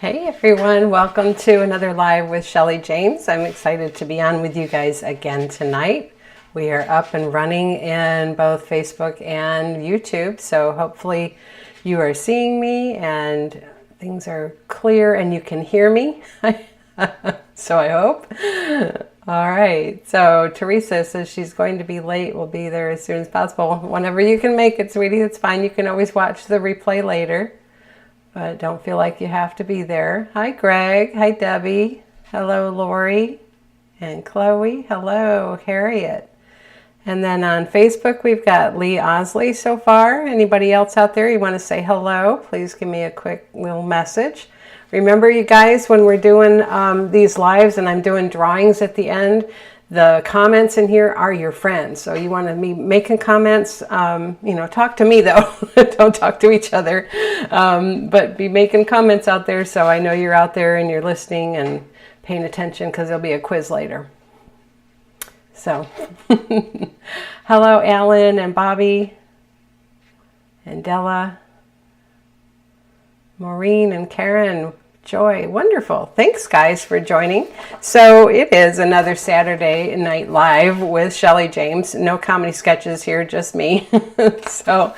Hey everyone, welcome to another live with Shelly James. I'm excited to be on with you guys again tonight. We are up and running in both Facebook and YouTube, so hopefully you are seeing me and things are clear and you can hear me. So I hope. All right, so Teresa says she's going to be late. We'll be there as soon as possible. Whenever you can make it, sweetie, it's fine. You can always watch the replay later. But don't feel like you have to be there. Hi, Greg. Hi, Debbie. Hello, Lori. And Chloe. Hello, Harriet. And then on Facebook, we've got Lee Osley so far. Anybody else out there you want to say hello? Please give me a quick little message. Remember, you guys, when we're doing these lives and I'm doing drawings at the end, the comments in here are your friends. So you want to be making comments, talk to me though. Don't talk to each other. But be making comments out there so I know you're out there and you're listening and paying attention because there'll be a quiz later. So, hello, Alan and Bobby and Della, Maureen and Karen. Joy, wonderful. Thanks guys for joining. So it is another Saturday night live with Shelly James. No comedy sketches here, just me. So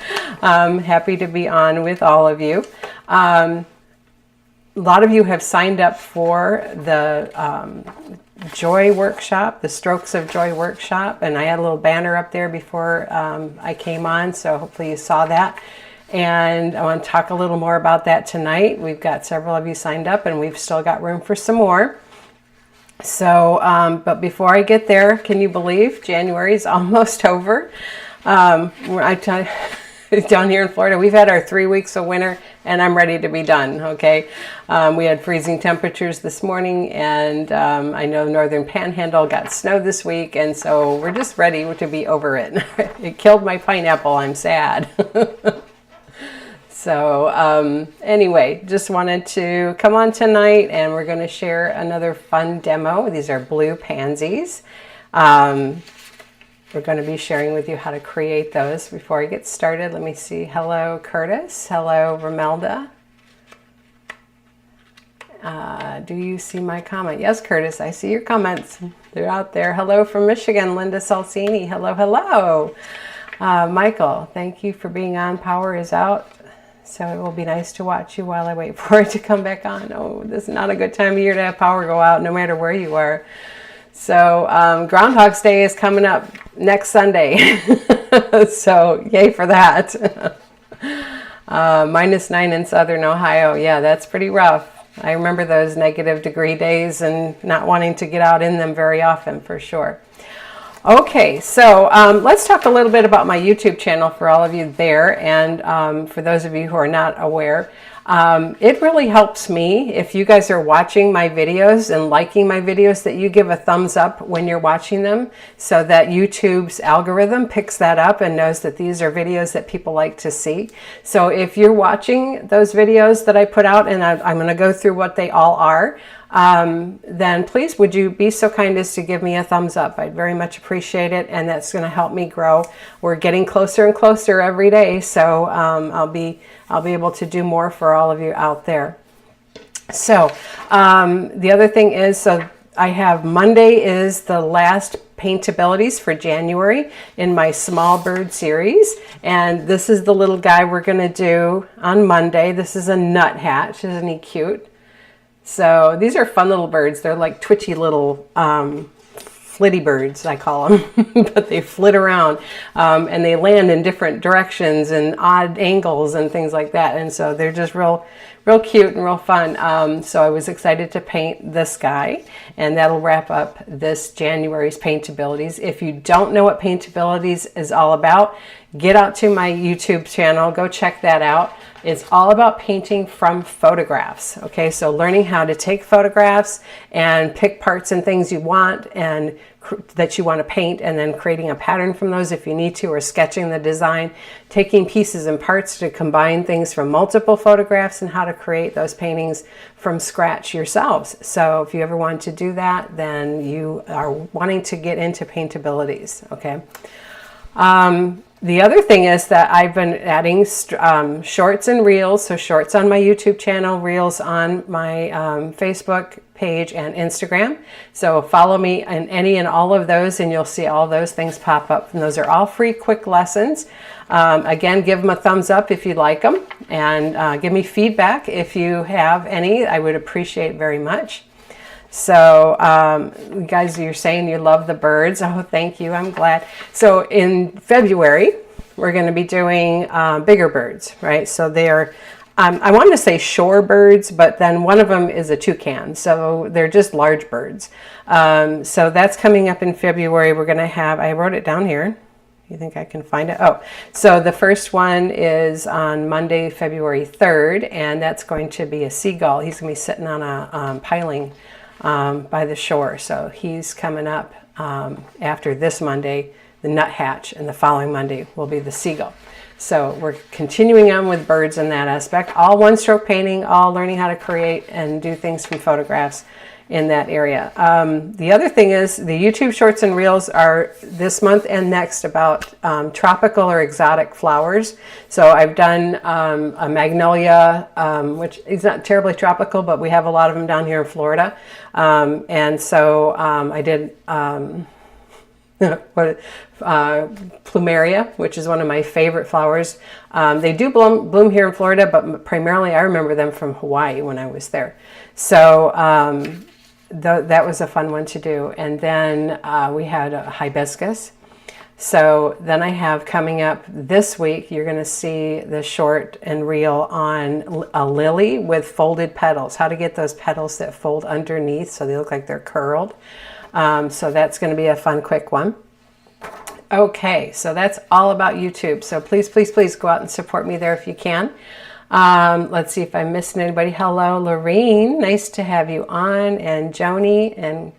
happy to be on with all of you. A lot of you have signed up for the Joy Workshop, the Strokes of Joy Workshop, and I had a little banner up there before I came on, so hopefully you saw that. And I want to talk a little more about that tonight. We've got several of you signed up and we've still got room for some more. So, but before I get there, can you believe January is almost over? Down here in Florida, we've had our 3 weeks of winter and I'm ready to be done, okay? We had freezing temperatures this morning and I know Northern Panhandle got snow this week, and so we're just ready to be over it. It killed my pineapple, I'm sad. So anyway, just wanted to come on tonight and we're going to share another fun demo. These are blue pansies. We're going to be sharing with you how to create those. Before I get started, let me see. Hello, Curtis. Hello, Romelda. Do you see my comment? Yes, Curtis, I see your comments. They're out there. Hello from Michigan, Linda Salsini. Hello, hello. Michael, thank you for being on. Power is out. So it will be nice to watch you while I wait for it to come back on. Oh, this is not a good time of year to have power go out, no matter where you are. So Groundhog's Day is coming up next Sunday. So yay for that. -9 in Southern Ohio. Yeah, that's pretty rough. I remember those negative degree days and not wanting to get out in them very often, for sure. Okay, so let's talk a little bit about my YouTube channel for all of you there, and for those of you who are not aware. It really helps me if you guys are watching my videos and liking my videos that you give a thumbs up when you're watching them, so that YouTube's algorithm picks that up and knows that these are videos that people like to see. So if you're watching those videos that I put out, and I'm going to go through what they all are, then please would you be so kind as to give me a thumbs up. I'd very much appreciate it, and that's going to help me grow. We're getting closer and closer every day, so I'll be able to do more for all of you out there. So the other thing is, so I have Monday is the last paintabilities for January in my small bird series, and this is the little guy we're going to do on Monday. This is a nuthatch. Isn't he cute? So these are fun little birds. They're like twitchy little flitty birds, I call them, but they flit around and they land in different directions and odd angles and things like that. And so they're just real cute and real fun. So I was excited to paint this guy, and that'll wrap up this January's Paintabilities. If you don't know what Paintabilities is all about, get out to my YouTube channel, go check that out. It's all about painting from photographs. Okay, so learning how to take photographs and pick parts and things you want and that you want to paint, and then creating a pattern from those if you need to, or sketching the design, taking pieces and parts to combine things from multiple photographs, and how to create those paintings from scratch yourselves. So if you ever want to do that, then you are wanting to get into Paintabilities. Okay. The other thing is that I've been adding shorts and reels, so shorts on my YouTube channel, reels on my Facebook page and Instagram. So follow me in any and all of those, and you'll see all those things pop up. And those are all free, quick lessons. Again, give them a thumbs up if you like them, and give me feedback if you have any. I would appreciate very much. So, guys, you're saying you love the birds. Oh, thank you. I'm glad. So in February, we're going to be doing bigger birds, right? So they're, I wanted to say shore birds, but then one of them is a toucan. So they're just large birds. So that's coming up in February. We're going to have, I wrote it down here. You think I can find it? Oh, so the first one is on Monday, February 3rd, and that's going to be a seagull. He's going to be sitting on a piling by the shore. So he's coming up after this Monday, the nuthatch, and the following Monday will be the seagull. So we're continuing on with birds in that aspect, all one-stroke painting, all learning how to create and do things from photographs in that area. The other thing is the YouTube shorts and reels are this month and next about tropical or exotic flowers. So I've done a magnolia, which is not terribly tropical, but we have a lot of them down here in Florida. And so I did plumeria, which is one of my favorite flowers. They do bloom here in Florida, but primarily I remember them from Hawaii when I was there. So that was a fun one to do. And then we had a hibiscus. So then I have coming up this week, you're going to see the short and reel on a lily with folded petals, how to get those petals that fold underneath so they look like they're curled. So that's going to be a fun, quick one. Okay, so that's all about YouTube. So please, please, please go out and support me there if you can. Let's see if I'm missing anybody. Hello, Lorene. Nice to have you on. And Joni and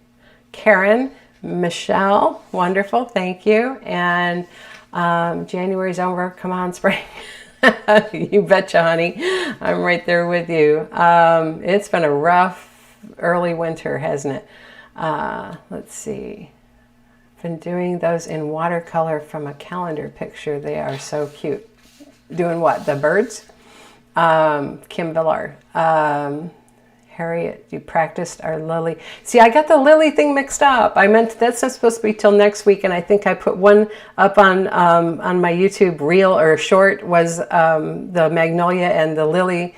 Karen, Michelle. Wonderful. Thank you. And January's over. Come on, spring. You betcha, honey. I'm right there with you. It's been a rough early winter, hasn't it? Let's see. Been doing those in watercolor from a calendar picture. They are so cute. Doing what? The birds? Kim Villar. Harriet, you practiced our lily. See, I got the lily thing mixed up. I meant that's not supposed to be till next week, and I think I put one up on my YouTube reel or short was the magnolia, and the lily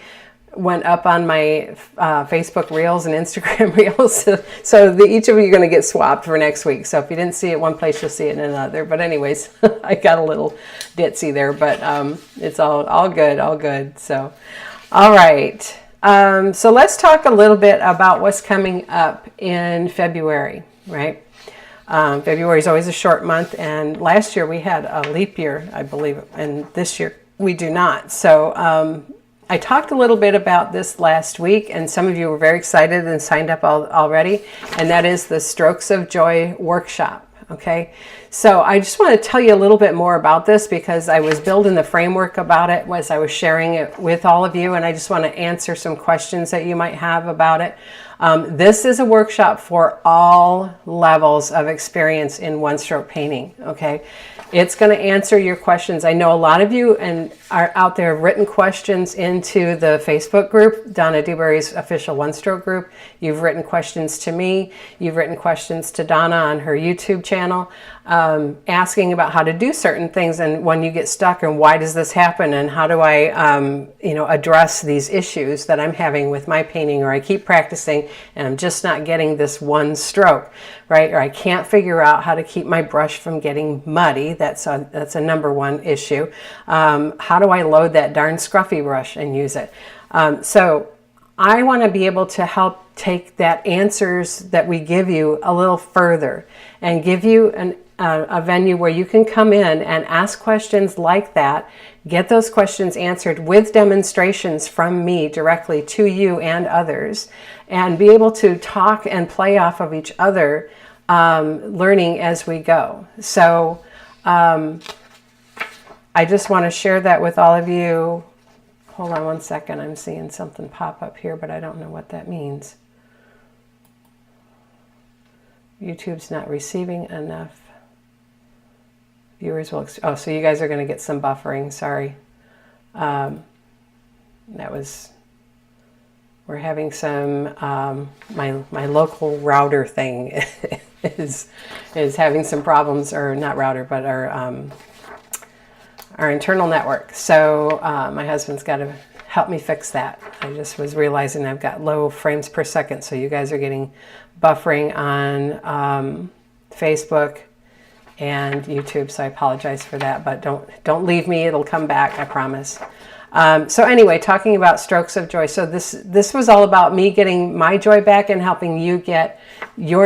went up on my Facebook reels and Instagram reels. So each of you are going to get swapped for next week. So if you didn't see it one place, you'll see it in another. But anyways, I got a little ditzy there, but it's all good, all good. So, all right. So let's talk a little bit about what's coming up in February, right? February is always a short month, and last year we had a leap year, I believe, and this year we do not. So I talked a little bit about this last week, and some of you were very excited and signed up already, and that is the Strokes of Joy workshop. Okay, so I just want to tell you a little bit more about this because I was building the framework about it as I was sharing it with all of you, and I just want to answer some questions that you might have about it. This is a workshop for all levels of experience in one-stroke painting, okay? It's going to answer your questions. I know a lot of you are out there have written questions into the Facebook group, Donna Dewberry's official one-stroke group. You've written questions to me. You've written questions to Donna on her YouTube channel, asking about how to do certain things and when you get stuck and why does this happen and how do I, address these issues that I'm having with my painting, or I keep practicing and I'm just not getting this one stroke, right? Or I can't figure out how to keep my brush from getting muddy. That's a number one issue. How do I load that darn scruffy brush and use it? So I want to be able to help take that answers that we give you a little further and give you a venue where you can come in and ask questions like that, get those questions answered with demonstrations from me directly to you and others, and be able to talk and play off of each other, learning as we go. So I just want to share that with all of you. Hold on one second. I'm seeing something pop up here, but I don't know what that means. YouTube's not receiving enough Viewers will, oh, so you guys are going to get some buffering. Sorry. That was, we're having some, my local router thing is having some problems, or not router, but our internal network. So my husband's got to help me fix that. I just was realizing I've got low frames per second, so you guys are getting buffering on Facebook and YouTube, so I apologize for that, but don't leave me, it'll come back, I promise. So anyway, talking about strokes of joy. So this was all about me getting my joy back and helping you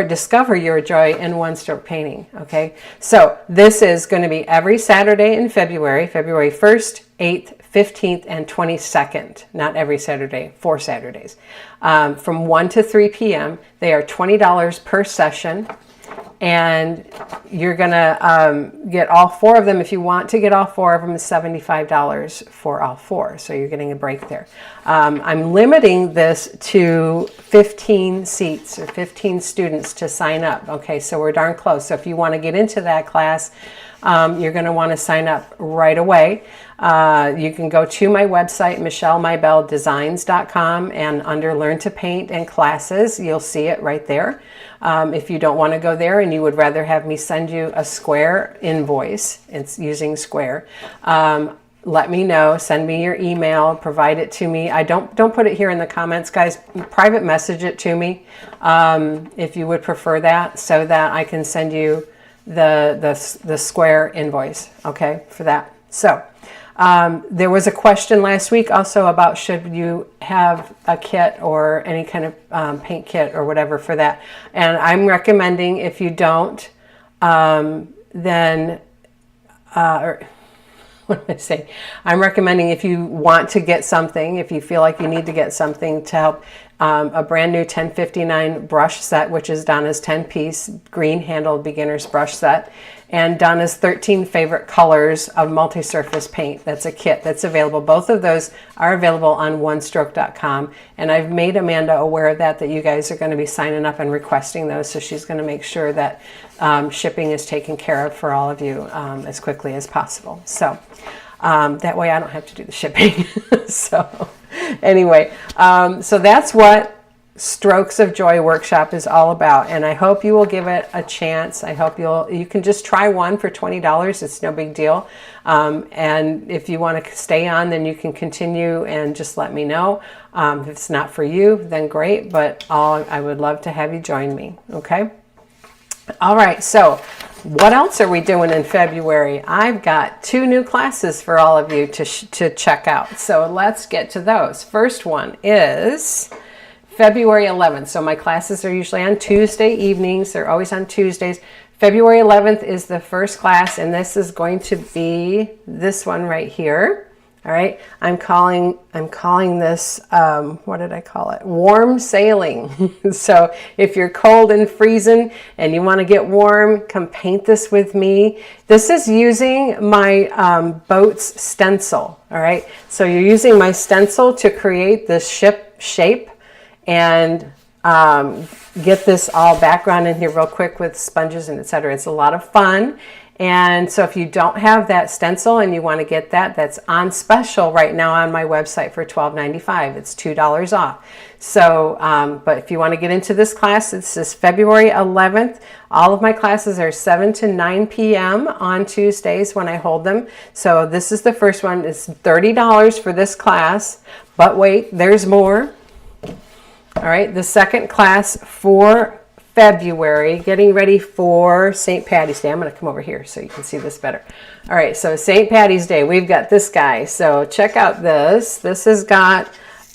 discover your joy in one stroke painting. Okay. So this is going to be every Saturday in February 1st, 8th, 15th, and 22nd. Not every Saturday, 4 Saturdays. From 1 to 3 p.m. They are $20 per session. And you're going to get all 4 of them. If you want to get all 4 of them, it's $75 for all 4. So you're getting a break there. I'm limiting this to 15 seats or 15 students to sign up. Okay, so we're darn close. So if you want to get into that class, you're going to want to sign up right away. You can go to my website, michellemybelledesigns.com, and under Learn to Paint and Classes, you'll see it right there. If you don't want to go there and you would rather have me send you a Square invoice, it's using Square, let me know, send me your email, provide it to me. I don't put it here in the comments, guys. Private message it to me if you would prefer that, so that I can send you the Square invoice, okay, for that. So there was a question last week also about should you have a kit or any kind of paint kit or whatever for that. And I'm recommending, if you don't, then, or what am I saying? I'm recommending, if you want to get something, if you feel like you need to get something to help, a brand new 1059 brush set, which is Donna's 10-piece green handled beginner's brush set, and Donna's 13 favorite colors of multi-surface paint. That's a kit that's available. Both of those are available on onestroke.com, and I've made Amanda aware of that you guys are going to be signing up and requesting those, so she's going to make sure that shipping is taken care of for all of you as quickly as possible. So that way I don't have to do the shipping. So anyway, so that's what Strokes of Joy workshop is all about, and I hope you will give it a chance. I hope you can just try one for $20. It's no big deal, and if you want to stay on, then you can continue and just let me know. If it's not for you, then great, but I would love to have you join me. Okay. All right, so what else are we doing in February? I've got 2 new classes for all of you to check out, so let's get to those. First one is February 11th. So my classes are usually on Tuesday evenings. They're always on Tuesdays. February 11th is the first class, and this is going to be this one right here. All right. I'm calling this, what did I call it? Warm sailing. So if you're cold and freezing and you want to get warm, come paint this with me. This is using my boat's stencil. All right. So you're using my stencil to create this ship shape, and get this all background in here real quick with sponges and etc. It's a lot of fun. And so if you don't have that stencil and you want to get that, that's on special right now on my website for $12.95. It's $2 off. So, but if you want to get into this class, it's this February 11th. All of my classes are 7 to 9 p.m. on Tuesdays when I hold them. So this is the first one. It's $30 for this class, but wait, there's more. All right, the second class for February, getting ready for St. Patty's Day. I'm going to come over here so you can see this better. All right, so St. Patty's Day, we've got this guy. So check out this. This has got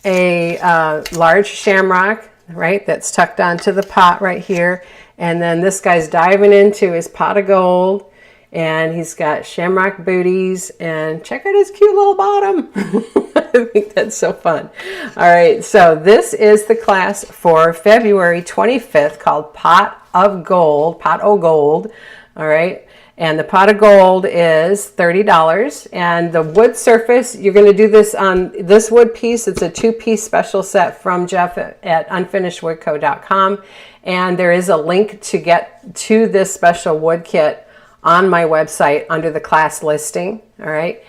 a large shamrock, right, that's tucked onto the pot right here. And then this guy's diving into his pot of gold, and he's got shamrock booties, and check out his cute little bottom. I think that's so fun. All right, so this is the class for February 25th called Pot o' Gold. All right, and the pot of gold is $30, and the wood surface, you're going to do this on this wood piece. It's a 2-piece special set from Jeff at unfinishedwoodco.com, and there is a link to get to this special wood kit on my website under the class listing. All right.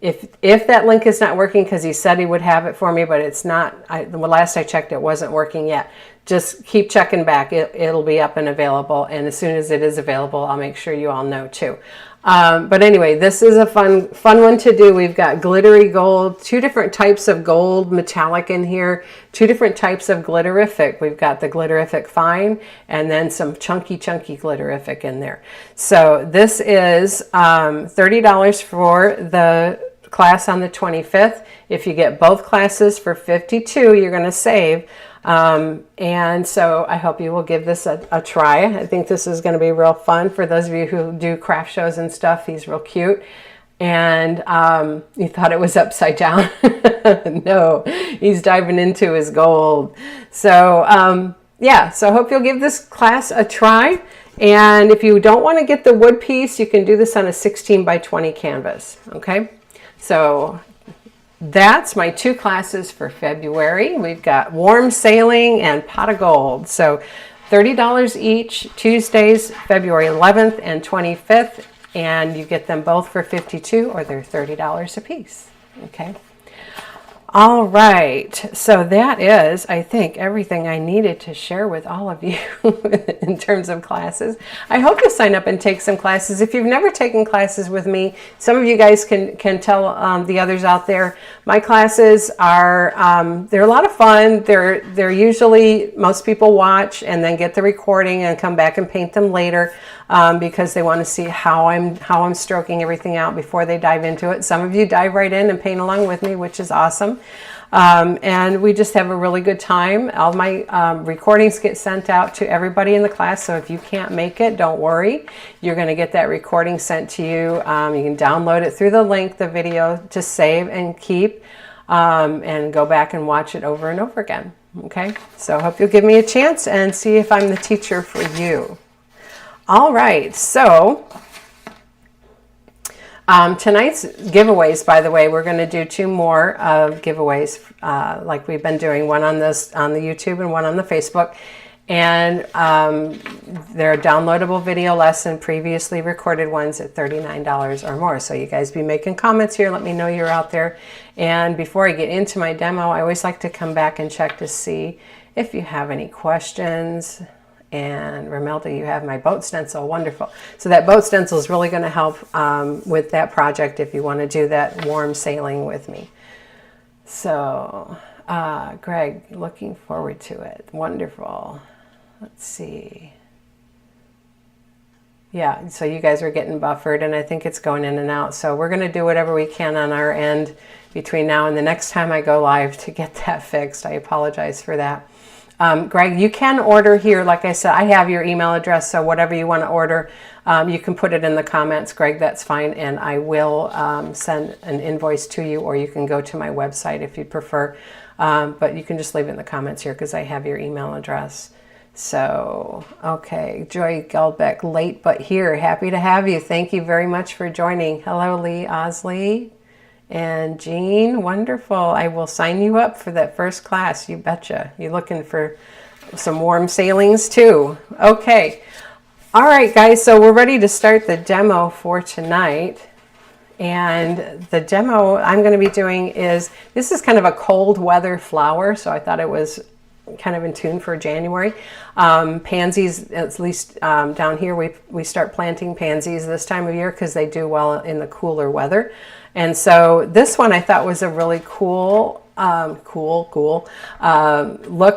If that link is not working, because he said he would have it for me, but it's not, the last I checked, it wasn't working yet. Just keep checking back. It'll be up and available. And as soon as it is available, I'll make sure you all know too. But anyway, this is a fun one to do. We've got glittery gold, 2 different types of gold metallic in here, 2 different types of glitterific. We've got the glitterific fine and then some chunky glitterific in there. So this is $30 for the class on the 25th. If you get both classes for $52, you're going to save. And so I hope you will give this a try. I think this is going to be real fun for those of you who do craft shows and stuff. He's real cute. And you thought it was upside down. No, he's diving into his gold. So yeah, so I hope you'll give this class a try. And if you don't want to get the wood piece, you can do this on a 16 by 20 canvas. Okay, so that's my 2 classes for February. We've got warm sailing and pot of gold. So $30 each, Tuesdays, February 11th and 25th. And you get them both for $52, or they're $30 a piece. Okay. All right. So that is, I think, everything I needed to share with all of you in terms of classes. I hope you'll sign up and take some classes. If you've never taken classes with me, some of you guys can tell the others out there. My classes are, they're a lot of fun. They're usually, most people watch and then get the recording and come back and paint them later. Because they want to see how I'm stroking everything out before they dive into it. Some of you dive right in and paint along with me, which is awesome. And we just have a really good time. All my recordings get sent out to everybody in the class. So if you can't make it, don't worry. You're going to get that recording sent to you. You can download it through the link, the video, to save and keep, and go back and watch it over and over again. Okay. So I hope you'll give me a chance and see if I'm the teacher for you. All right, so tonight's giveaways, by the way, we're going to do 2 more of giveaways like we've been doing, one on the YouTube and one on the Facebook. And they're a downloadable video lesson, previously recorded ones at $39 or more. So you guys be making comments here. Let me know you're out there. And before I get into my demo, I always like to come back and check to see if you have any questions. And Romelda, you have my boat stencil. Wonderful. So that boat stencil is really going to help with that project if you want to do that warm sailing with me. So, Greg, looking forward to it. Wonderful. Let's see. Yeah, so you guys are getting buffered, and I think it's going in and out. So we're going to do whatever we can on our end between now and the next time I go live to get that fixed. I apologize for that. Greg, you can order here. Like I said, I have your email address, so whatever you want to order, you can put it in the comments, Greg, that's fine, and I will send an invoice to you, or you can go to my website if you prefer, but you can just leave it in the comments here because I have your email address. So, okay, Joy Geldbeck, late but here. Happy to have you. Thank you very much for joining. Hello, Lee Osley. And Jean, wonderful. I will sign you up for that first class. You betcha. You're looking for some warm sailings too. Okay. All right, guys. So we're ready to start the demo for tonight. And the demo I'm going to be doing is, this is kind of a cold weather flower. So I thought it was kind of in tune for January. Pansies, at least down here, we start planting pansies this time of year because they do well in the cooler weather. And so this one I thought was a really cool look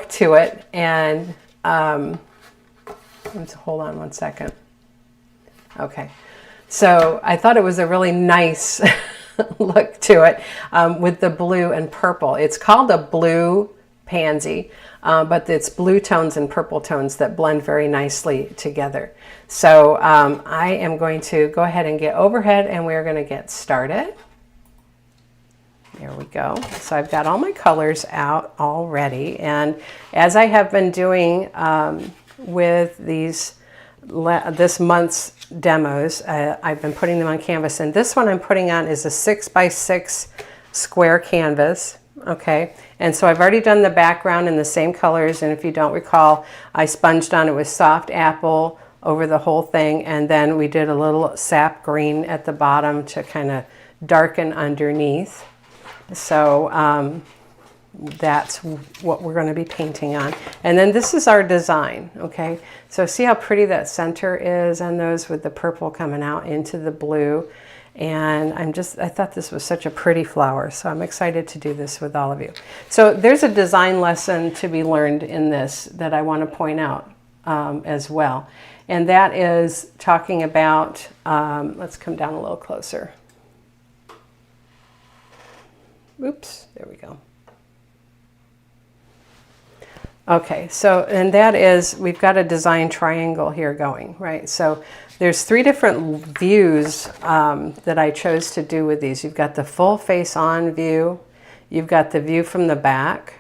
to it. And let's hold on one second. Okay. So I thought it was a really nice look to it with the blue and purple. It's called a blue pansy, but it's blue tones and purple tones that blend very nicely together. So I am going to go ahead and get overhead, and we're going to get started. There we go. So I've got all my colors out already. And as I have been doing with this month's demos, I've been putting them on canvas. And this one I'm putting on is a 6x6 square canvas. Okay. And so I've already done the background in the same colors. And if you don't recall, I sponged on it with soft apple, over the whole thing. And then we did a little sap green at the bottom to kind of darken underneath. So that's what we're going to be painting on. And then this is our design, okay? So see how pretty that center is on those with the purple coming out into the blue. And I thought this was such a pretty flower, so I'm excited to do this with all of you. So there's a design lesson to be learned in this that I want to point out as well. And that is talking about, let's come down a little closer. Oops, there we go. Okay, so, and that is, we've got a design triangle here going, right? So there's 3 different views that I chose to do with these. You've got the full face on view, you've got the view from the back,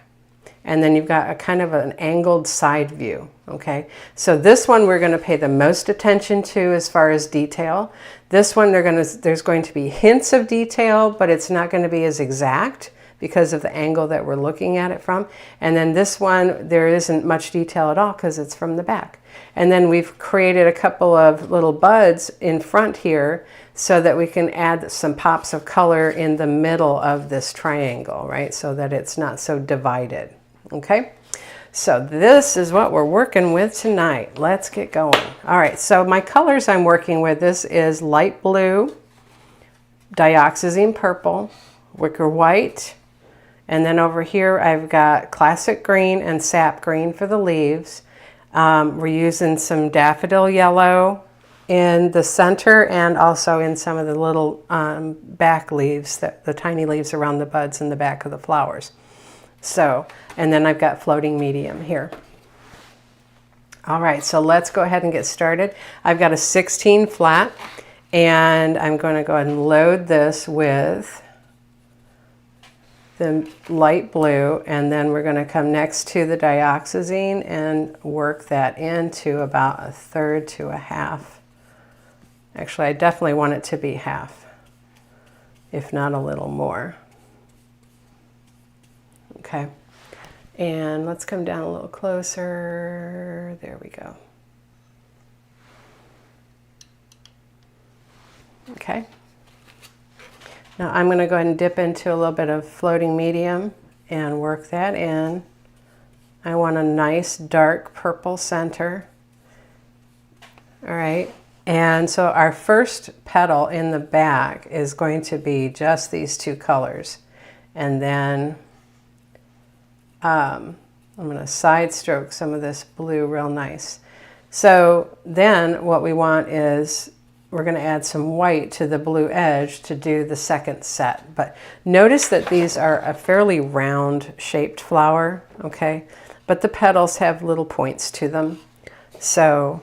and then you've got a kind of an angled side view, okay? So this one we're gonna pay the most attention to as far as detail. This one there's going to be hints of detail, but it's not gonna be as exact because of the angle that we're looking at it from. And then this one, there isn't much detail at all because it's from the back. And then we've created a couple of little buds in front here so that we can add some pops of color in the middle of this triangle, right? So that it's not so divided, okay? So this is what we're working with tonight. Let's get going. All right, so my colors I'm working with, this is light blue, dioxazine purple, wicker white, and then over here, I've got classic green and sap green for the leaves. We're using some daffodil yellow in the center and also in some of the little back leaves, the tiny leaves around the buds in the back of the flowers. So, and then I've got floating medium here. All right, so let's go ahead and get started. I've got a 16 flat, and I'm going to go ahead and load this with the light blue, and then we're going to come next to the dioxazine and work that into about 1/3 to 1/2. Actually, I definitely want it to be 1/2, if not a little more. Okay, and let's come down a little closer. There we go. Okay. Now I'm going to go ahead and dip into a little bit of floating medium and work that in. I want a nice dark purple center. All right, and so our first petal in the back is going to be just these 2 colors. And then I'm going to side stroke some of this blue real nice. So then what we want is we're going to add some white to the blue edge to do the second set. But notice that these are a fairly round shaped flower, okay? But the petals have little points to them. So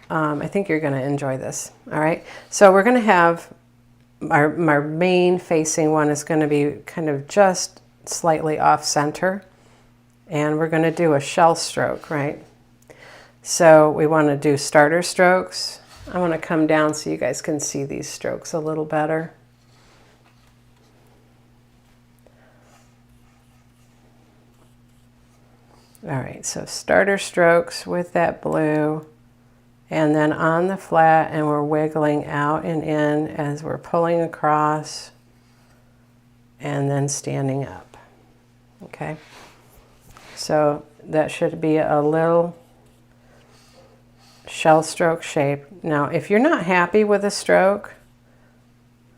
I think you're going to enjoy this, all right? So we're going to have our main facing one is going to be kind of just slightly off center. And we're going to do a shell stroke, right? So we want to do starter strokes. I want to come down so you guys can see these strokes a little better. All right, so starter strokes with that blue, and then on the flat, and we're wiggling out and in as we're pulling across and then standing up, okay? So that should be a little shell stroke shape. Now, if you're not happy with a stroke,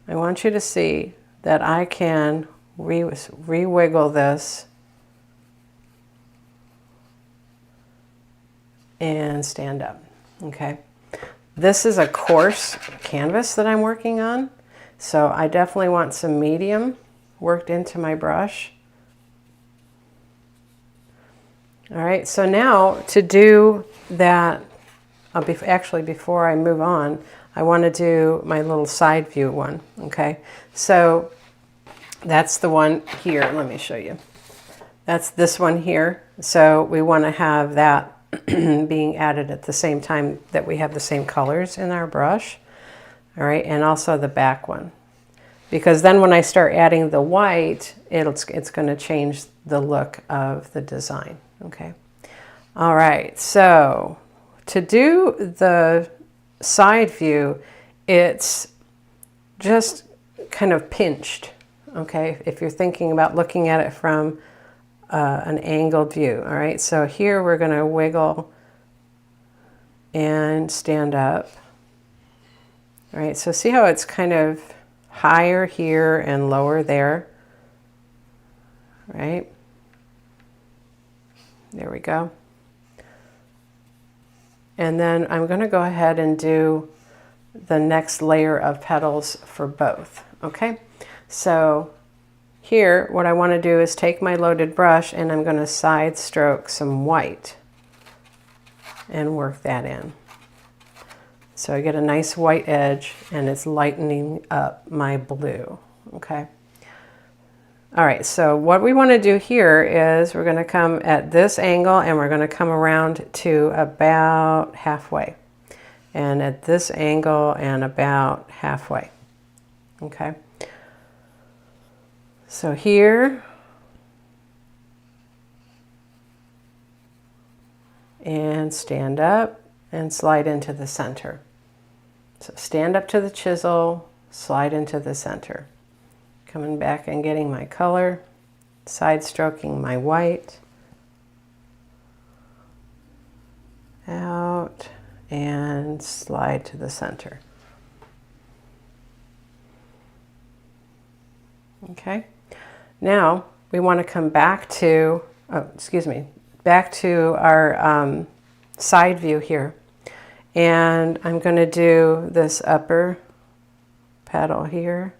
I want you to see that I can re-wiggle this and stand up, okay? This is a coarse canvas that I'm working on, so I definitely want some medium worked into my brush. All right, so now to do that, actually, before I move on, I want to do my little side view one, okay? So that's the one here. Let me show you. That's this one here. So we want to have that being added at the same time that we have the same colors in our brush, all right? And also the back one. Because then when I start adding the white, it's going to change the look of the design, okay? All right, so to do the side view, it's just kind of pinched, okay, if you're thinking about looking at it from an angled view. All right, so here we're going to wiggle and stand up. All right, so see how it's kind of higher here and lower there, right? There we go. And then I'm going to go ahead and do the next layer of petals for both, okay? So here, what I want to do is take my loaded brush and I'm going to side stroke some white and work that in. So I get a nice white edge and it's lightening up my blue, okay? All right, so what we want to do here is we're going to come at this angle and we're going to come around to about halfway. And at this angle and about halfway, okay? So here, and stand up and slide into the center. So stand up to the chisel, slide into the center. Coming back and getting my color, side stroking my white, out, and slide to the center. Okay, now we want to come back to, back to our side view here. And I'm going to do this upper petal here,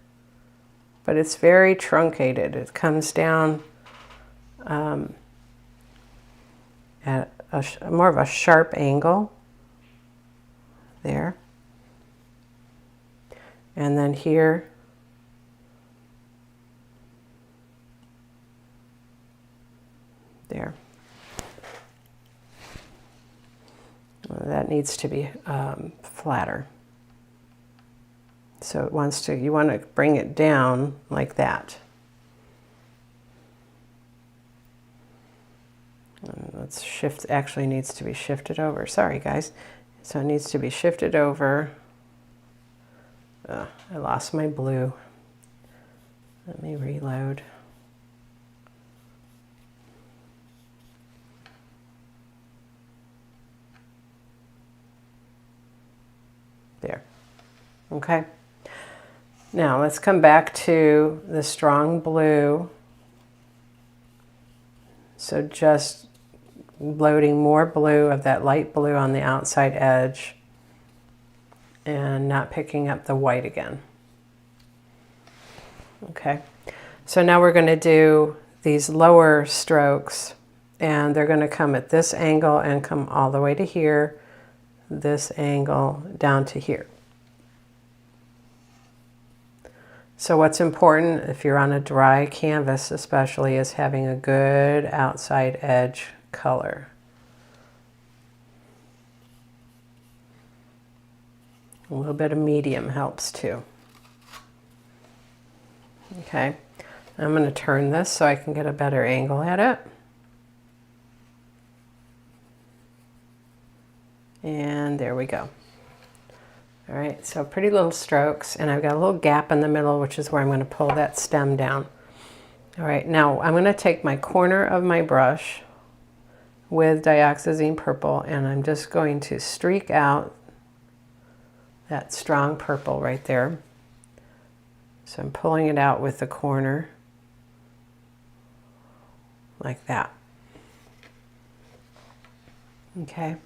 but it's very truncated. It comes down at more of a sharp angle there. And then here, there. Well, that needs to be flatter. So it wants to, you want to bring it down like that. And let's shift, actually needs to be shifted over. Sorry guys. So it needs to be shifted over. I lost my blue. Let me reload. There. Okay. Now let's come back to the strong blue. So just loading more blue of that light blue on the outside edge and not picking up the white again. Okay. So now we're going to do these lower strokes and they're going to come at this angle and come all the way to here, this angle down to here. So what's important if you're on a dry canvas especially is having a good outside edge color. A little bit of medium helps too. Okay, I'm going to turn this so I can get a better angle at it. And there we go. All right, so pretty little strokes, and I've got a little gap in the middle, which is where I'm going to pull that stem down. All right, now I'm going to take my corner of my brush with dioxazine purple, and I'm just going to streak out that strong purple right there. So I'm pulling it out with the corner like that. Okay.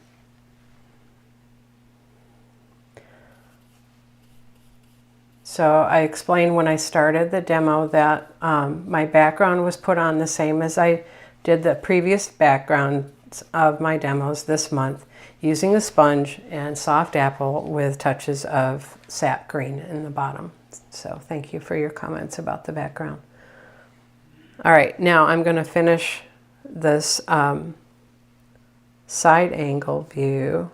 So I explained when I started the demo that my background was put on the same as I did the previous backgrounds of my demos this month, using a sponge and soft apple with touches of sap green in the bottom. So thank you for your comments about the background. All right, now I'm going to finish this side angle view.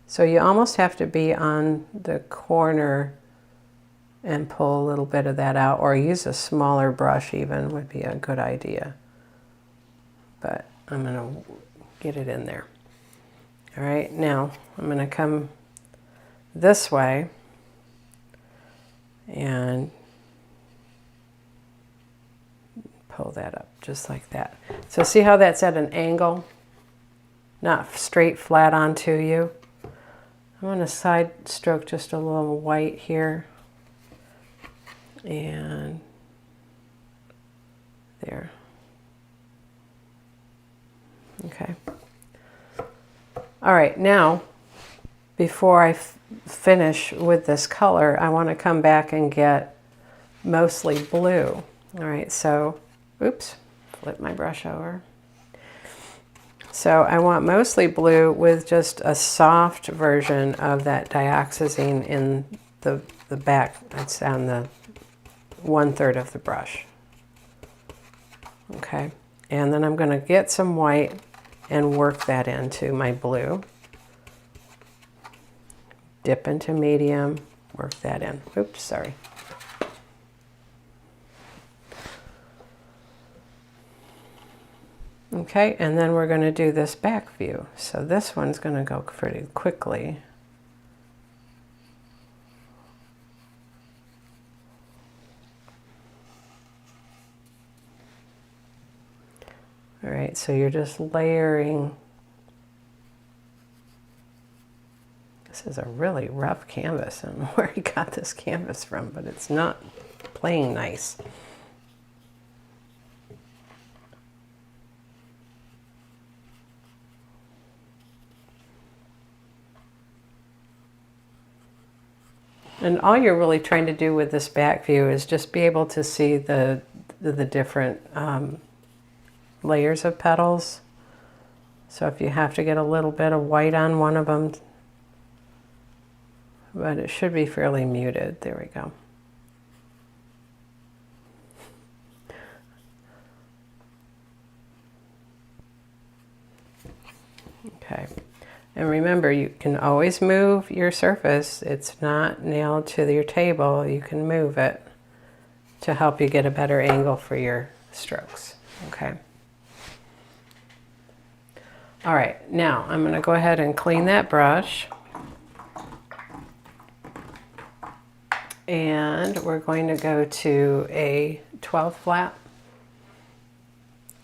So you almost have to be on the corner and pull a little bit of that out, or use a smaller brush even would be a good idea. But I'm going to get it in there. All right, now I'm going to come this way and pull that up just like that. So see how that's at an angle? Not straight flat onto you. I'm going to side stroke just a little white here. And there. Okay. All right, now, before I finish with this color, I want to come back and get mostly blue. All right, so, oops, flip my brush over. So I want mostly blue with just a soft version of that dioxazine in the back. It's on the 1/3 of the brush. Okay, and then I'm going to get some white and work that into my blue. Dip into medium, work that in. Oops, sorry. Okay, and then we're going to do this back view. So this one's going to go pretty quickly. All right, so you're just layering. This is a really rough canvas. I don't know where he got this canvas from, but it's not playing nice. And all you're really trying to do with this back view is just be able to see the different layers of petals. So if you have to get a little bit of white on one of them, but it should be fairly muted. There we go. Okay. And remember, you can always move your surface. It's not nailed to your table. You can move it to help you get a better angle for your strokes. Okay. All right, now I'm going to go ahead and clean that brush. And we're going to go to a 12 flat.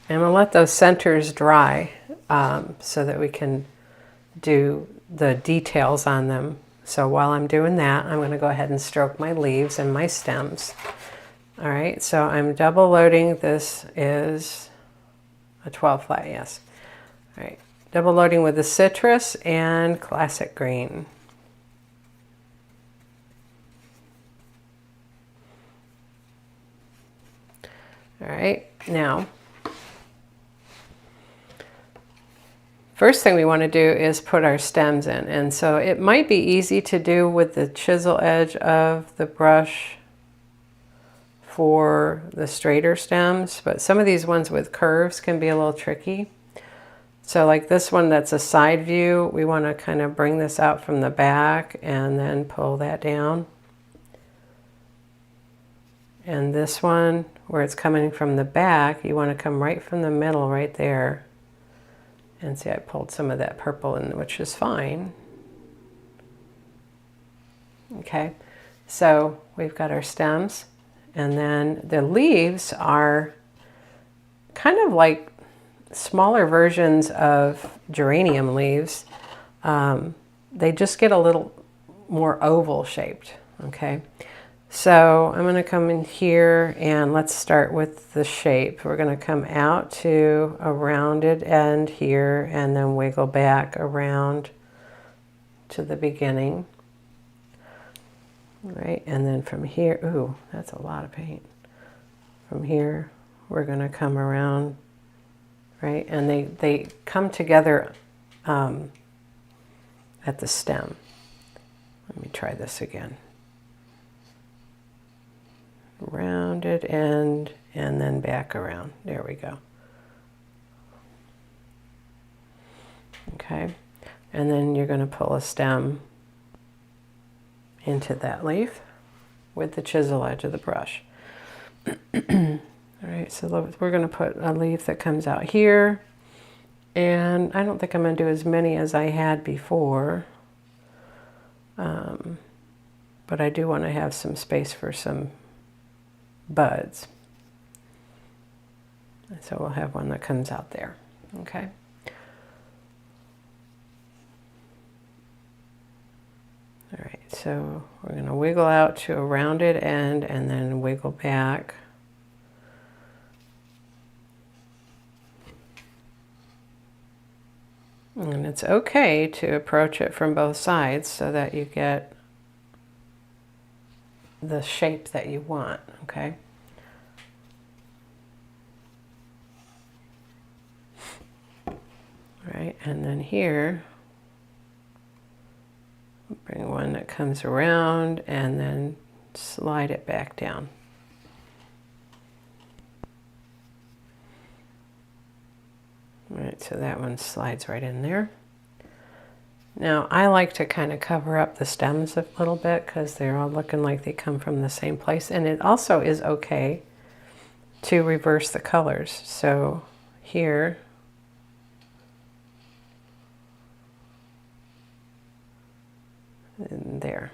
And we'll let those centers dry so that we can do the details on them. So while I'm doing that, I'm going to go ahead and stroke my leaves and my stems. All right, so I'm double loading. This is a 12 flat, yes. All right, double loading with the citrus and classic green. All right, now, first thing we want to do is put our stems in. And so it might be easy to do with the chisel edge of the brush for the straighter stems, but some of these ones with curves can be a little tricky. So like this one that's a side view, we want to kind of bring this out from the back and then pull that down. And this one, where it's coming from the back, you want to come right from the middle right there. And see, I pulled some of that purple in, which is fine. Okay, so we've got our stems. And then the leaves are kind of like smaller versions of geranium leaves. They just get a little more oval shaped, okay? So I'm going to come in here and let's start with the shape. We're going to come out to a rounded end here and then wiggle back around to the beginning. Right, and then from here, ooh, that's a lot of paint. From here, we're going to come around, right? And they come together at the stem. Let me try this again. Rounded end and then back around. There we go. Okay, and then you're going to pull a stem into that leaf with the chisel edge of the brush. All right, so we're going to put a leaf that comes out here And I don't think I'm going to do as many as I had before. But I do want to have some space for some buds. So we'll have one that comes out there. Okay. All right, so we're going to wiggle out to a rounded end and then wiggle back. And it's okay to approach it from both sides so that you get the shape that you want, okay? All right, and then here, bring one that comes around and then slide it back down. All right, so that one slides right in there. Now I like to kind of cover up the stems a little bit because they're all looking like they come from the same place. And it also is okay to reverse the colors. So here, and there.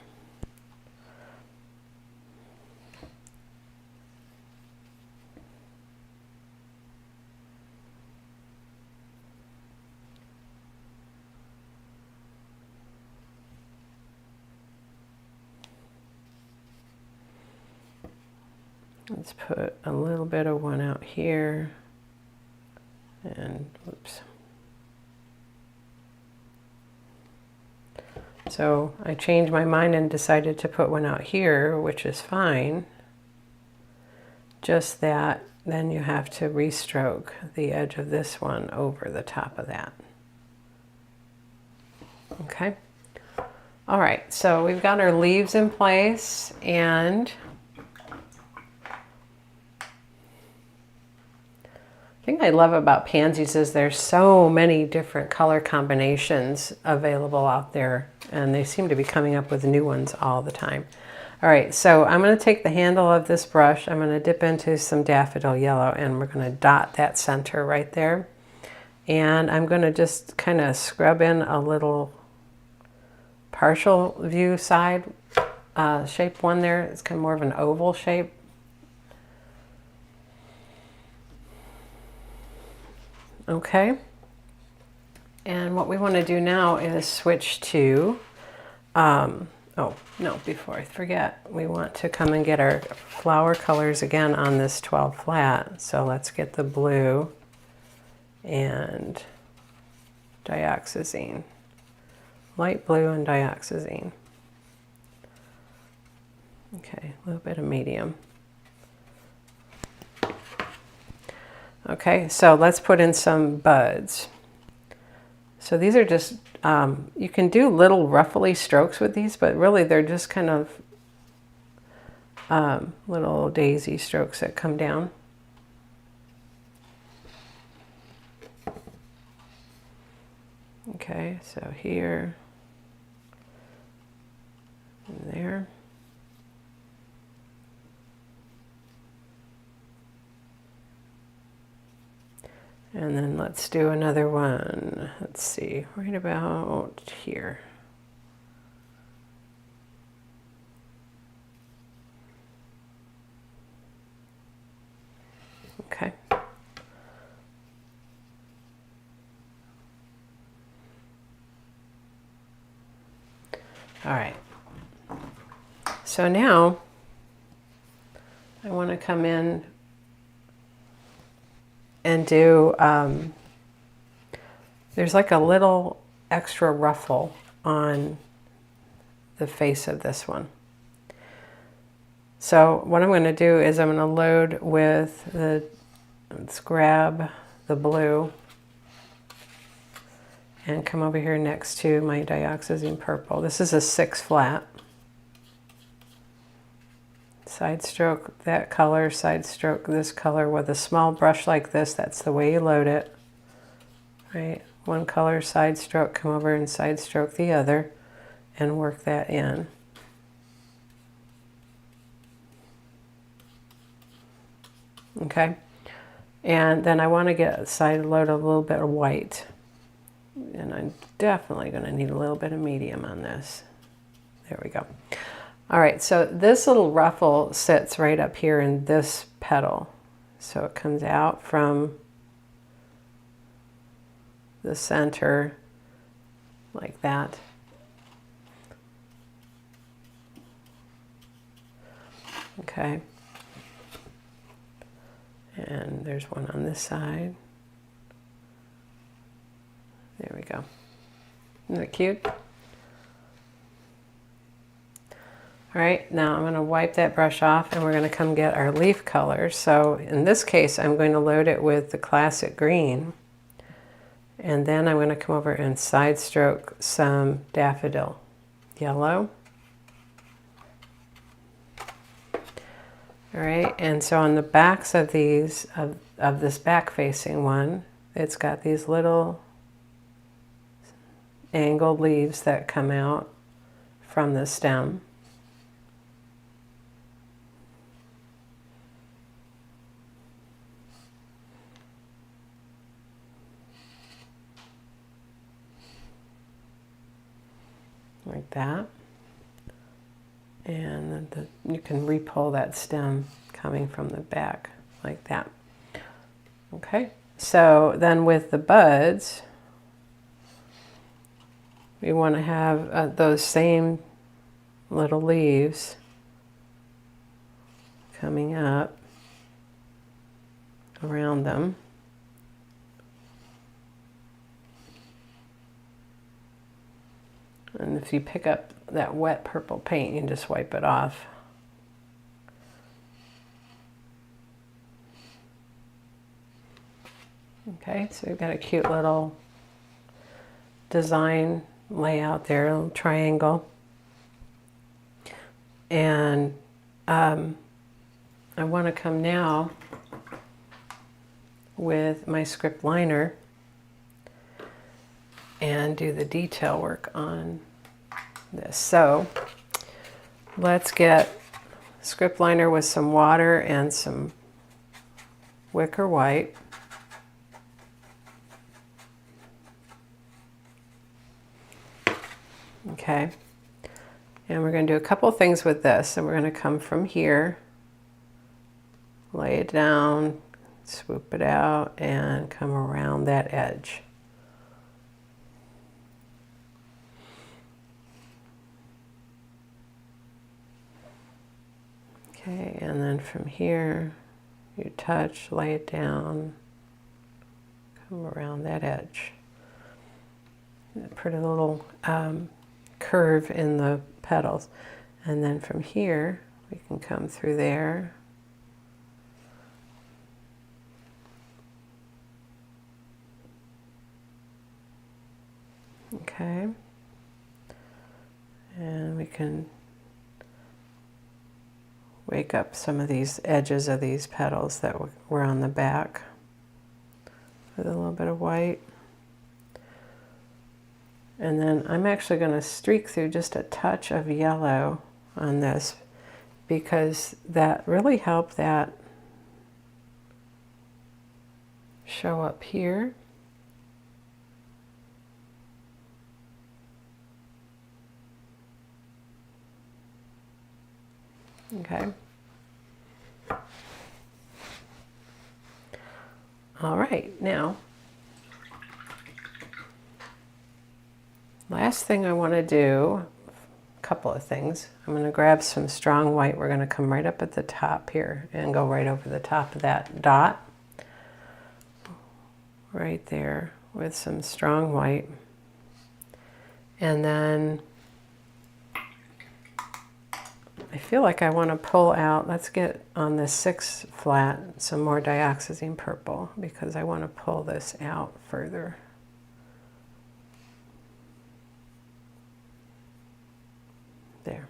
Let's put a little bit of one out here, and whoops. So I changed my mind and decided to put one out here, which is fine. Just that, then you have to restroke the edge of this one over the top of that. Okay. All right, so we've got our leaves in place, and thing I love about pansies is there's so many different color combinations available out there, and they seem to be coming up with new ones all the time. All right, so I'm going to take the handle of this brush, I'm going to dip into some daffodil yellow, and we're going to dot that center right there. And I'm going to just kind of scrub in a little partial view side shape one there. It's kind of more of an oval shape. Okay, and what we want to do now is switch to, oh no, before I forget, we want to come and get our flower colors again on this 12 flat. So let's get the blue and dioxazine, light blue and dioxazine. Okay, a little bit of medium. Okay, so let's put in some buds. So these are just, you can do little ruffly strokes with these, but really they're just kind of little daisy strokes that come down. Okay, so here and there. And then let's do another one. Let's see, right about here. Okay. All right. So now I want to come in and do, there's like a little extra ruffle on the face of this one. So what I'm going to do is I'm going to load with the, let's grab the blue and come over here next to my dioxazine purple. This is a 6 flat. Side stroke that color, side stroke this color with a small brush like this. That's the way you load it. Right? One color, side stroke, come over and side stroke the other and work that in. Okay. And then I want to get a side load of a little bit of white. And I'm definitely going to need a little bit of medium on this. There we go. All right, so this little ruffle sits right up here in this petal. So it comes out from the center like that. Okay. And there's one on this side. There we go. Isn't that cute? All right, now I'm going to wipe that brush off and we're going to come get our leaf colors. So in this case, I'm going to load it with the classic green. And then I'm going to come over and side stroke some daffodil yellow. All right, and so on the backs of these, of this back facing one, it's got these little angled leaves that come out from the stem. Like that. And you can re-pull that stem coming from the back like that. Okay, so then with the buds, we want to have those same little leaves coming up around them. And if you pick up that wet purple paint, you can just wipe it off. Okay, so we've got a cute little design layout there, a little triangle. And I want to come now with my script liner and do the detail work on this. So let's get script liner with some water and some wicker white. Okay, and we're going to do a couple things with this. So we're going to come from here, lay it down, swoop it out, and come around that edge. Okay, and then from here, you touch, lay it down, come around that edge. A pretty little curve in the petals. And then from here, we can come through there. Okay. And we can wake up some of these edges of these petals that were on the back with a little bit of white. And then I'm actually going to streak through just a touch of yellow on this because that really helped that show up here. Okay. All right, now last thing I want to do, a couple of things. I'm going to grab some strong white. We're going to come right up at the top here and go right over the top of that dot. Right there with some strong white. And then I feel like I want to pull out, let's get on the 6 flat some more dioxazine purple because I want to pull this out further. There.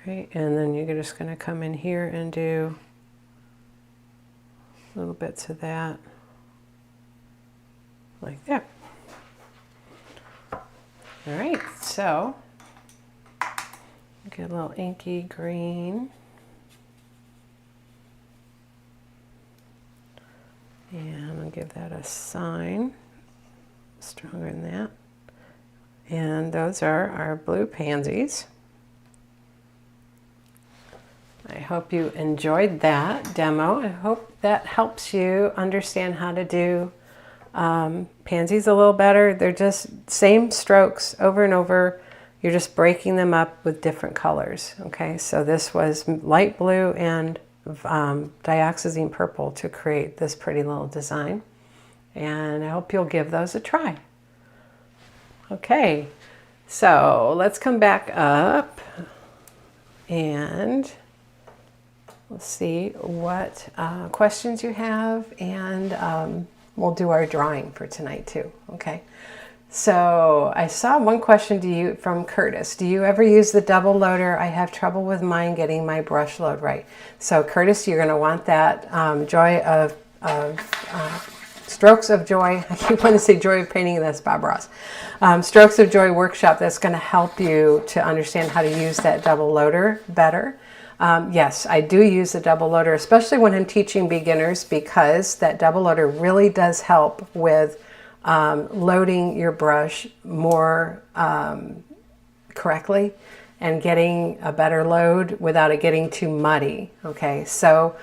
Right, and then you're just going to come in here and do little bits of that, like that. All right, so get a little inky green. give that a sign. Stronger than that. And those are our blue pansies. I hope you enjoyed that demo. I hope that helps you understand how to do pansies a little better. They're just same strokes over and over. You're just breaking them up with different colors. Okay, so this was light blue and dioxazine purple to create this pretty little design. And I hope you'll give those a try. Okay, so let's come back up and let's see what questions you have, and we'll do our drawing for tonight too. Okay, so I saw one question from Curtis. Do you ever use the double loader? I have trouble with mine getting my brush load right. So Curtis, you're going to want that Strokes of Joy. I keep wanting to say Joy of Painting, that's Bob Ross. Strokes of Joy workshop that's going to help you to understand how to use that double loader better. Yes, I do use the double loader, especially when I'm teaching beginners, because that double loader really does help with loading your brush more correctly and getting a better load without it getting too muddy. Okay, so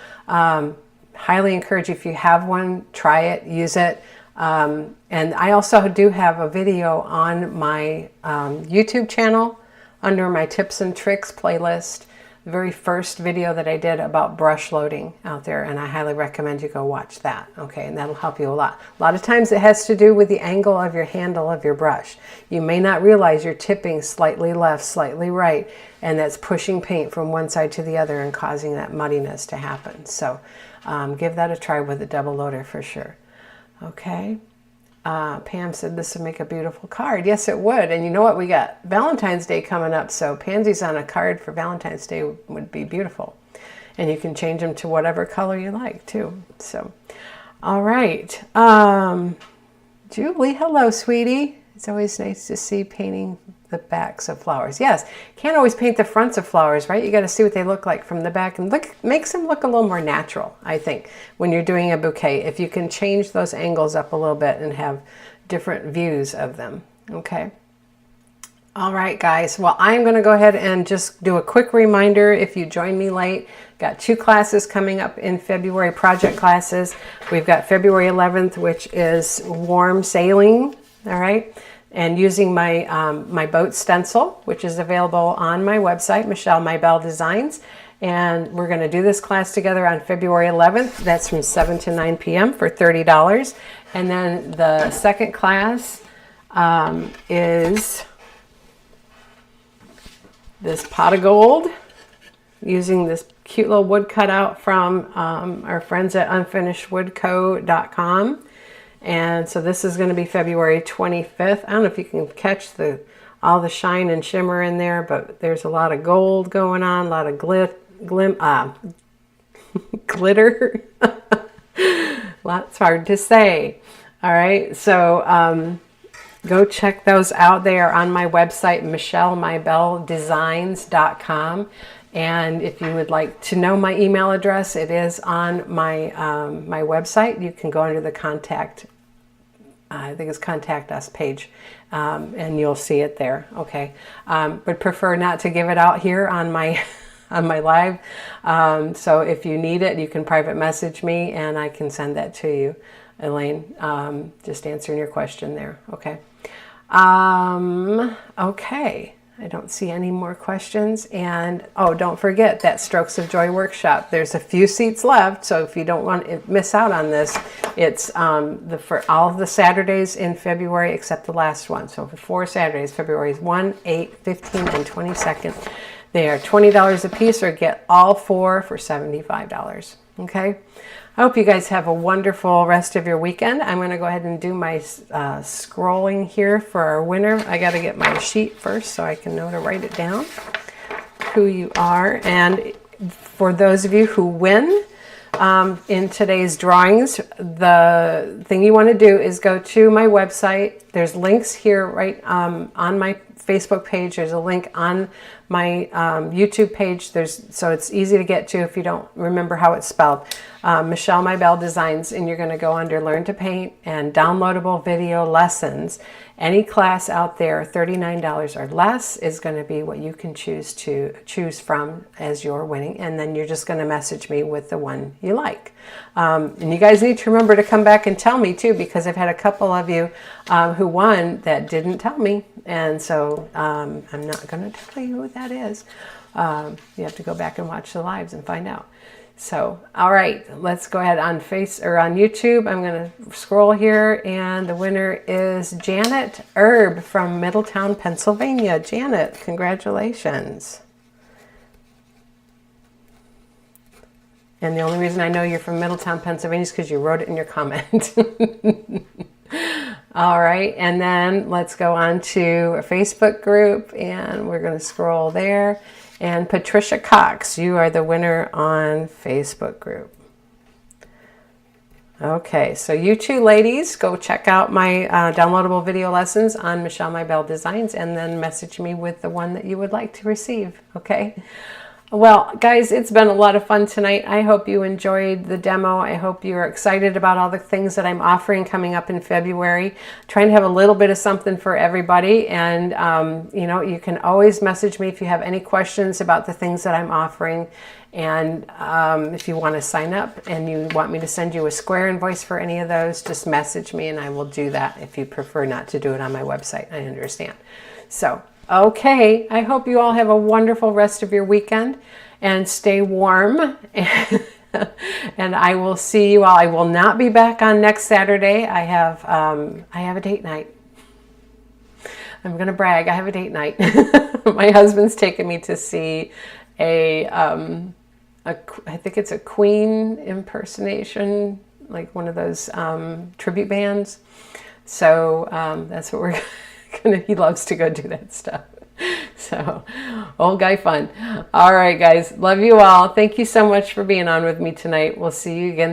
highly encourage you, if you have one, try it, use it. And I also do have a video on my YouTube channel under my tips and tricks playlist, the very first video that I did about brush loading out there, and I highly recommend you go watch that. Okay, and that'll help you a lot. A lot of times it has to do with the angle of your handle of your brush. You may not realize you're tipping slightly left, slightly right, and that's pushing paint from one side to the other and causing that muddiness to happen. So give that a try with a double loader for sure. Okay. Pam said this would make a beautiful card. Yes, it would. And you know what? We got Valentine's Day coming up, so pansies on a card for Valentine's Day would be beautiful. And you can change them to whatever color you like too. So, all right. Julie, hello, sweetie. It's always nice to see painting the backs of flowers. Yes, can't always paint the fronts of flowers, right? You got to see what they look like from the back, and makes them look a little more natural, I think, when you're doing a bouquet. If you can change those angles up a little bit and have different views of them. Okay. All right, guys. Well, I'm going to go ahead and just do a quick reminder. If you joined me late, got 2 classes coming up in February, project classes. We've got February 11th, which is warm sailing. All right. And using my my boat stencil, which is available on my website, Michelle My Belle Designs. And we're going to do this class together on February 11th. That's from 7 to 9 p.m. for $30. And then the second class is this pot of gold, using this cute little wood cutout from our friends at unfinishedwoodco.com. And so this is going to be February 25th. I don't know if you can catch all the shine and shimmer in there, but there's a lot of gold going on, a lot of glitter. That's hard to say. All right, so go check those out. They are on my website, michellemybelledesigns.com. And if you would like to know my email address, it is on my my website. You can go under the contact, I think it's contact us page, and you'll see it there. Okay, but prefer not to give it out here on my on my live. So if you need it, you can private message me and I can send that to you, Elaine. Just answering your question there. Okay. Okay. I don't see any more questions. And oh, don't forget that Strokes of Joy workshop. There's a few seats left, so if you don't want to miss out on this, it's for all of the Saturdays in February except the last one. So for 4 Saturdays, February 1, 8, 15, and 22nd. They are $20 a piece, or get all 4 for $75. Okay. I hope you guys have a wonderful rest of your weekend. I'm going to go ahead and do my scrolling here for our winner. I got to get my sheet first so I can know to write it down, who you are. And for those of you who win, in today's drawings. The thing you want to do is go to my website. There's links here right on my Facebook page. There's a link on my YouTube page. So it's easy to get to if you don't remember how it's spelled. Michelle My Belle Designs, and you're going to go under Learn to Paint and Downloadable Video Lessons. Any class out there, $39 or less, is going to be what you can choose from as your winning, and then you're just going to message me with the one you like. And you guys need to remember to come back and tell me too, because I've had a couple of you who won that didn't tell me, and so I'm not going to tell you who that is. You have to go back and watch the lives and find out. So, all right, let's go ahead on YouTube. I'm going to scroll here, and the winner is Janet Erb from Middletown, Pennsylvania. Janet, congratulations. And the only reason I know you're from Middletown, Pennsylvania is because you wrote it in your comment. All right, and then let's go on to a Facebook group, and we're going to scroll there. And Patricia Cox, you are the winner on Facebook group. Okay, so you two ladies, go check out my downloadable video lessons on Michelle My Belle Designs, and then message me with the one that you would like to receive, okay? Well, guys, it's been a lot of fun tonight. I hope you enjoyed the demo. I hope you're excited about all the things that I'm offering coming up in February. Trying to have a little bit of something for everybody. And, you know, you can always message me if you have any questions about the things that I'm offering. And if you want to sign up and you want me to send you a square invoice for any of those, just message me and I will do that. If you prefer not to do it on my website, I understand. So, okay, I hope you all have a wonderful rest of your weekend and stay warm. And I will see you all. I will not be back on next Saturday. I have a date night. I'm going to brag. I have a date night. My husband's taken me to see I think it's a Queen impersonation, like one of those tribute bands. So that's what we're he loves to go do that stuff. So, old guy fun. All right, guys. Love you all. Thank you so much for being on with me tonight. We'll see you again soon.